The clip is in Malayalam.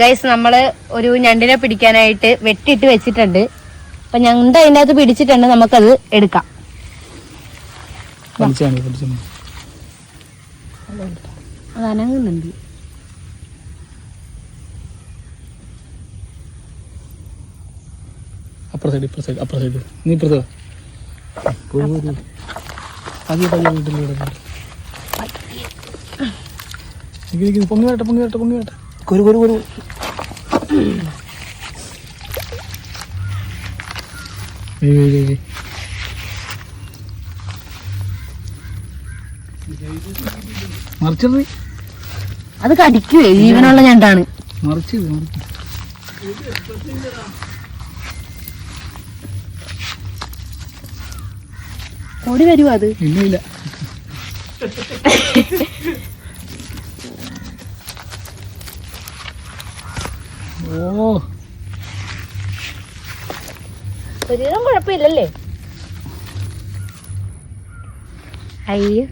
ഗൈസ് നമ്മള് ഒരു ഞണ്ടിനെ പിടിക്കാനായിട്ട് വെട്ടിയിട്ട് വെച്ചിട്ടുണ്ട്. അപ്പൊ ഞണ്ട് അതിൻ്റെ അകത്ത് പിടിച്ചിട്ടുണ്ട്, നമുക്കത് എടുക്കാം. അത് അനങ്ങുന്നുണ്ട്. പൊങ്ങി വരട്ടെ. അത് കടിക്കുവേ, ജീവനുള്ള ഞണ്ടാണ്. ഓടി വരുവോ അത്? ഇല്ല. ശരീരം കുഴപ്പമില്ലല്ലേ? അയ്യോ